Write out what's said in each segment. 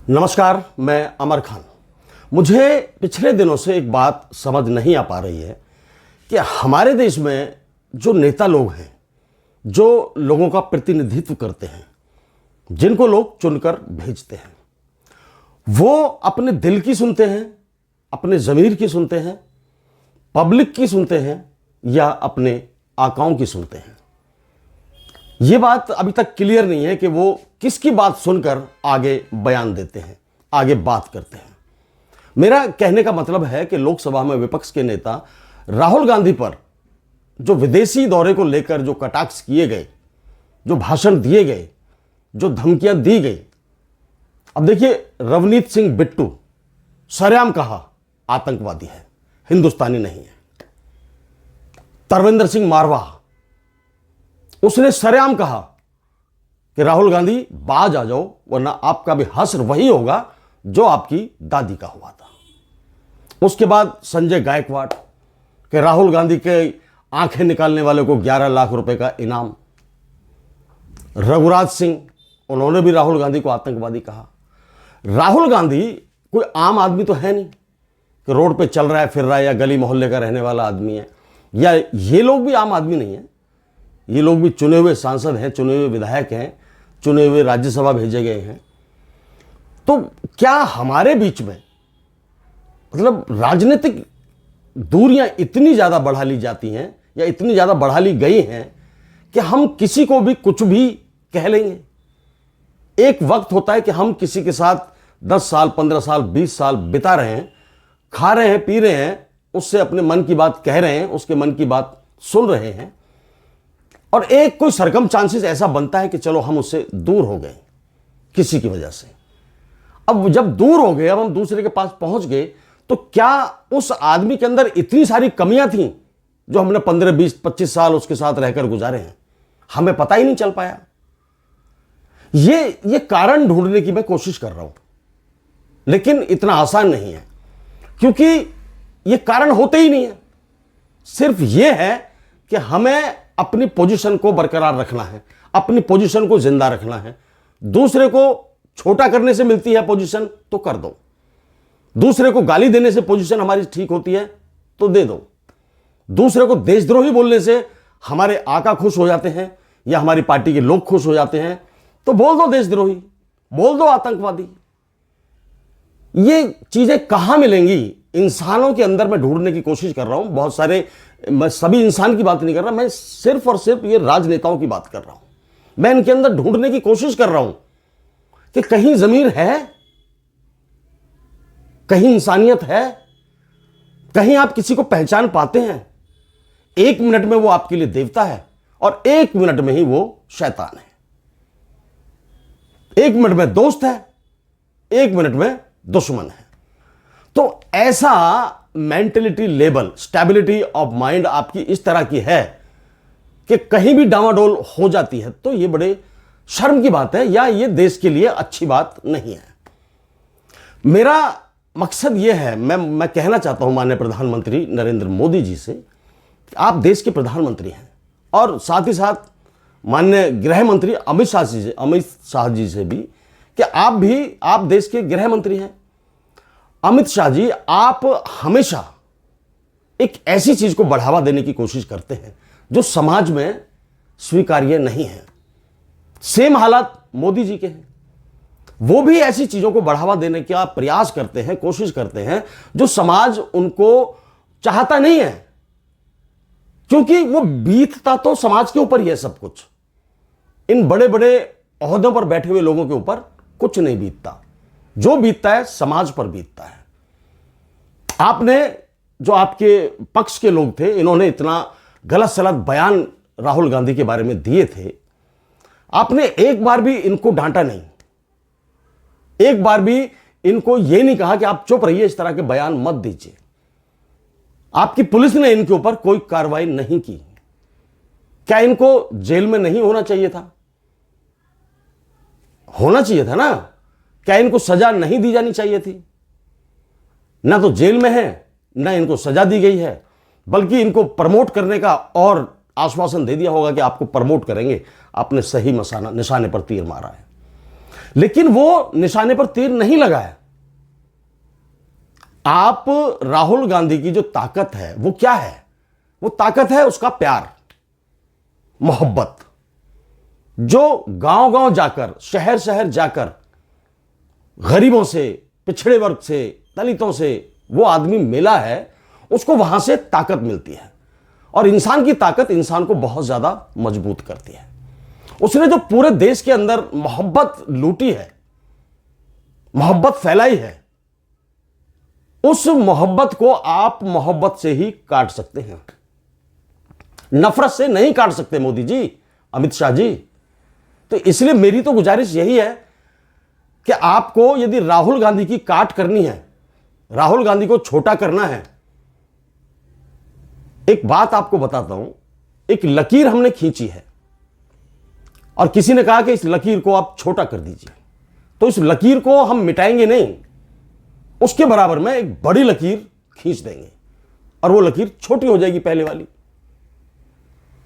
नमस्कार, मैं अमर खान। मुझे पिछले दिनों से एक बात समझ नहीं आ पा रही है कि हमारे देश में जो नेता लोग हैं, जो लोगों का प्रतिनिधित्व करते हैं, जिनको लोग चुनकर भेजते हैं, वो अपने दिल की सुनते हैं, अपने ज़मीर की सुनते हैं, पब्लिक की सुनते हैं या अपने आकाओं की सुनते हैं। ये बात अभी तक क्लियर नहीं है कि वो किसकी बात सुनकर आगे बयान देते हैं, आगे बात करते हैं। मेरा कहने का मतलब है कि लोकसभा में विपक्ष के नेता राहुल गांधी पर जो विदेशी दौरे को लेकर जो कटाक्ष किए गए, जो भाषण दिए गए, जो धमकियां दी गई। अब देखिए, रवनीत सिंह बिट्टू सरेआम कहा आतंकवादी है, हिंदुस्तानी नहीं है। तरविंदर सिंह मारवा, उसने सरेआम कहा कि राहुल गांधी बाज आ जाओ, वरना आपका भी हश्र वही होगा जो आपकी दादी का हुआ था। उसके बाद संजय गायकवाड़ कि राहुल गांधी के आंखें निकालने वाले को 11 लाख रुपए का इनाम। रघुराज सिंह, उन्होंने भी राहुल गांधी को आतंकवादी कहा। राहुल गांधी कोई आम आदमी तो है नहीं कि रोड पे चल रहा है, फिर रहा है, या गली मोहल्ले का रहने वाला आदमी है, या ये लोग भी आम आदमी नहीं है। ये लोग भी चुने हुए सांसद हैं, चुने हुए विधायक हैं, चुने हुए राज्यसभा भेजे गए हैं। तो क्या हमारे बीच में मतलब राजनीतिक दूरियां इतनी ज्यादा बढ़ा ली जाती हैं या इतनी ज्यादा बढ़ा ली गई हैं कि हम किसी को भी कुछ भी कह लेंगे। एक वक्त होता है कि हम किसी के साथ 10 साल, 15 साल, 20 साल बिता रहे हैं, खा रहे हैं, पी रहे हैं, उससे अपने मन की बात कह रहे हैं, उसके मन की बात सुन रहे हैं, और एक कोई सरकमस्टांसेस ऐसा बनता है कि चलो हम उससे दूर हो गए किसी की वजह से। अब जब दूर हो गए, अब हम दूसरे के पास पहुंच गए, तो क्या उस आदमी के अंदर इतनी सारी कमियां थीं जो हमने 15, 20, 25 साल उसके साथ रहकर गुजारे हैं, हमें पता ही नहीं चल पाया। ये कारण ढूंढने की मैं कोशिश कर रहा हूं, लेकिन इतना आसान नहीं है, क्योंकि ये कारण होते ही नहीं है। सिर्फ ये है कि हमें अपनी पोजीशन को बरकरार रखना है, अपनी पोजीशन को जिंदा रखना है। दूसरे को छोटा करने से मिलती है पोजीशन तो कर दो, दूसरे को गाली देने से पोजीशन हमारी ठीक होती है तो दे दो, दूसरे को देशद्रोही बोलने से हमारे आका खुश हो जाते हैं या हमारी पार्टी के लोग खुश हो जाते हैं तो बोल दो देशद्रोही, बोल दो आतंकवादी। ये चीजें कहां मिलेंगी? इंसानों के अंदर मैं ढूंढने की कोशिश कर रहा हूं। बहुत सारे, मैं सभी इंसान की बात नहीं कर रहा, मैं सिर्फ और सिर्फ ये राजनेताओं की बात कर रहा हूं। मैं इनके अंदर ढूंढने की कोशिश कर रहा हूं कि कहीं जमीर है, कहीं इंसानियत है, कहीं आप किसी को पहचान पाते हैं। 1 मिनट में वो आपके लिए देवता है और 1 मिनट में ही वो शैतान है। 1 मिनट में दोस्त है, 1 मिनट में दुश्मन है। तो ऐसा mentality level, stability of mind आपकी इस तरह की है कि कहीं भी डामाडोल हो जाती है तो ये बड़े शर्म की बात है, या ये देश के लिए अच्छी बात नहीं है। मेरा मकसद ये है, मैं कहना चाहता हूं माननीय प्रधानमंत्री नरेंद्र मोदी जी से, आप देश के प्रधानमंत्री हैं, और साथ ही साथ माननीय गृह मंत्री अमित शाह जी से भी कि आप देश के गृह मंत्री हैं। अमित शाह जी, आप हमेशा एक ऐसी चीज को बढ़ावा देने की कोशिश करते हैं जो समाज में स्वीकार्य नहीं है। सेम हालात मोदी जी के हैं। वो भी ऐसी चीजों को बढ़ावा देने का प्रयास करते हैं, कोशिश करते हैं जो समाज उनको चाहता नहीं है, क्योंकि वो बीतता तो समाज के ऊपर ही है सब कुछ। इन बड़े बड़े ओहदों पर बैठे हुए लोगों के ऊपर कुछ नहीं बीतता, जो बीतता है समाज पर बीतता है। आपने, जो आपके पक्ष के लोग थे, इन्होंने इतना गलत सलत बयान राहुल गांधी के बारे में दिए थे, आपने एक बार भी इनको डांटा नहीं, एक बार भी इनको यह नहीं कहा कि आप चुप रहिए, इस तरह के बयान मत दीजिए। आपकी पुलिस ने इनके ऊपर कोई कार्रवाई नहीं की। क्या इनको जेल में नहीं होना चाहिए था? होना चाहिए था ना। क्या इनको सजा नहीं दी जानी चाहिए थी? ना तो जेल में है, ना इनको सजा दी गई है, बल्कि इनको प्रमोट करने का और आश्वासन दे दिया होगा कि आपको प्रमोट करेंगे। आपने सही निशाने पर तीर मारा है। लेकिन वो निशाने पर तीर नहीं लगाया। आप राहुल गांधी की जो ताकत है वो क्या है? वो ताकत है उसका प्यार, मोहब्बत। जो गांव गांव जाकर, शहर शहर जाकर गरीबों से, पिछड़े वर्ग से, दलितों से वो आदमी मिला है, उसको वहां से ताकत मिलती है। और इंसान की ताकत इंसान को बहुत ज्यादा मजबूत करती है। उसने जो पूरे देश के अंदर मोहब्बत लूटी है, मोहब्बत फैलाई है, उस मोहब्बत को आप मोहब्बत से ही काट सकते हैं, नफरत से नहीं काट सकते मोदी जी, अमित शाह जी। तो इसलिए मेरी तो गुजारिश यही है कि आपको यदि राहुल गांधी की काट करनी है, राहुल गांधी को छोटा करना है, एक बात आपको बताता हूं। एक लकीर हमने खींची है और किसी ने कहा कि इस लकीर को आप छोटा कर दीजिए, तो इस लकीर को हम मिटाएंगे नहीं, उसके बराबर में एक बड़ी लकीर खींच देंगे और वो लकीर छोटी हो जाएगी पहले वाली।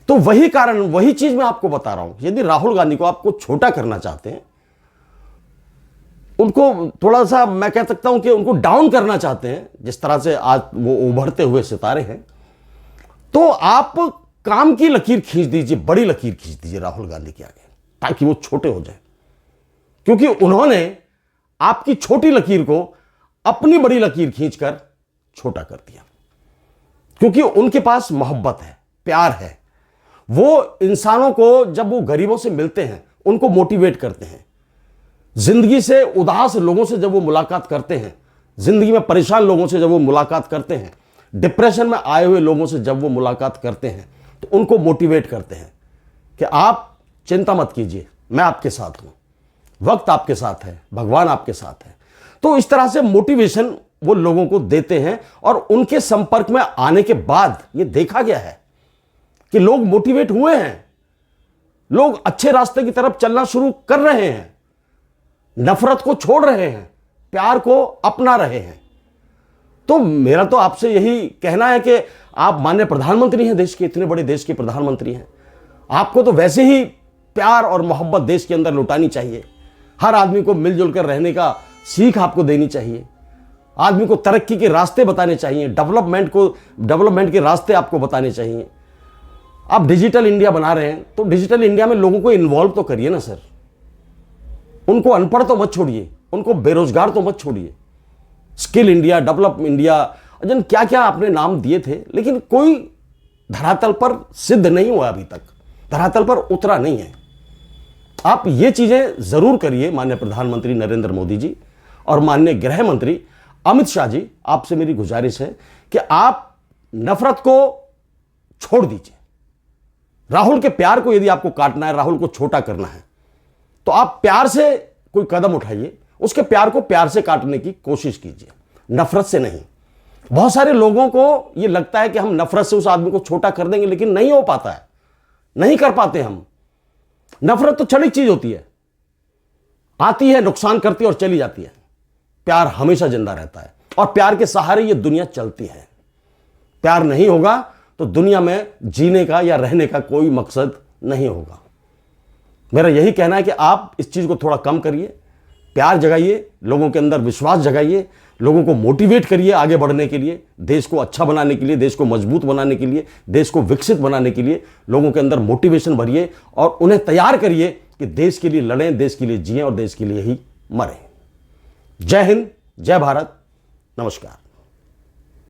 तो वही कारण, वही चीज मैं आपको बता रहा हूं। यदि राहुल गांधी को आपको छोटा करना चाहते हैं, उनको थोड़ा सा मैं कह सकता हूं कि उनको डाउन करना चाहते हैं, जिस तरह से आज वो उभरते हुए सितारे हैं, तो आप काम की लकीर खींच दीजिए, बड़ी लकीर खींच दीजिए राहुल गांधी के आगे, ताकि वो छोटे हो जाए। क्योंकि उन्होंने आपकी छोटी लकीर को अपनी बड़ी लकीर खींचकर छोटा कर दिया। क्योंकि उनके पास मोहब्बत है, प्यार है। वो इंसानों को, जब वो गरीबों से मिलते हैं, उनको मोटिवेट करते हैं। जिंदगी से उदास लोगों से जब वो मुलाकात करते हैं, जिंदगी में परेशान लोगों से जब वो मुलाकात करते हैं, डिप्रेशन में आए हुए लोगों से जब वो मुलाकात करते हैं, तो उनको मोटिवेट करते हैं कि आप चिंता मत कीजिए, मैं आपके साथ हूं, वक्त आपके साथ है, भगवान आपके साथ है। तो इस तरह से मोटिवेशन वो लोगों को देते हैं। और उनके संपर्क में आने के बाद ये देखा गया है कि लोग मोटिवेट हुए हैं, लोग अच्छे रास्ते की तरफ चलना शुरू कर रहे हैं, नफरत को छोड़ रहे हैं, प्यार को अपना रहे हैं। तो मेरा तो आपसे यही कहना है कि आप माननीय प्रधानमंत्री हैं देश के, इतने बड़े देश के प्रधानमंत्री हैं, आपको तो वैसे ही प्यार और मोहब्बत देश के अंदर लुटानी चाहिए। हर आदमी को मिलजुल कर रहने का सीख आपको देनी चाहिए, आदमी को तरक्की के रास्ते बताने चाहिए, डेवलपमेंट के रास्ते आपको बताने चाहिए। आप डिजिटल इंडिया बना रहे हैं, तो डिजिटल इंडिया में लोगों को इन्वॉल्व तो करिए ना सर। उनको अनपढ़ तो मत छोड़िए, उनको बेरोजगार तो मत छोड़िए। स्किल इंडिया, डेवलप इंडिया, जन क्या क्या आपने नाम दिए थे, लेकिन कोई धरातल पर सिद्ध नहीं हुआ, अभी तक धरातल पर उतरा नहीं है। आप ये चीजें जरूर करिए माननीय प्रधानमंत्री नरेंद्र मोदी जी और माननीय गृह मंत्री अमित शाह जी। आपसे मेरी गुजारिश है कि आप नफरत को छोड़ दीजिए। राहुल के प्यार को यदि आपको काटना है, राहुल को छोटा करना है, तो आप प्यार से कोई कदम उठाइए, उसके प्यार को प्यार से काटने की कोशिश कीजिए, नफरत से नहीं। बहुत सारे लोगों को यह लगता है कि हम नफरत से उस आदमी को छोटा कर देंगे, लेकिन नहीं हो पाता है, नहीं कर पाते हम। नफरत तो क्षणिक चीज होती है, आती है, नुकसान करती है और चली जाती है। प्यार हमेशा जिंदा रहता है और प्यार के सहारे ये दुनिया चलती है। प्यार नहीं होगा तो दुनिया में जीने का या रहने का कोई मकसद नहीं होगा। मेरा यही कहना है कि आप इस चीज को थोड़ा कम करिए, प्यार जगाइए, लोगों के अंदर विश्वास जगाइए, लोगों को मोटिवेट करिए आगे बढ़ने के लिए, देश को अच्छा बनाने के लिए, देश को मजबूत बनाने के लिए, देश को विकसित बनाने के लिए लोगों के अंदर मोटिवेशन भरिए और उन्हें तैयार करिए कि देश के लिए लड़ें, देश के लिए जिएं और देश के लिए ही मरें। जय हिंद, जय भारत, नमस्कार।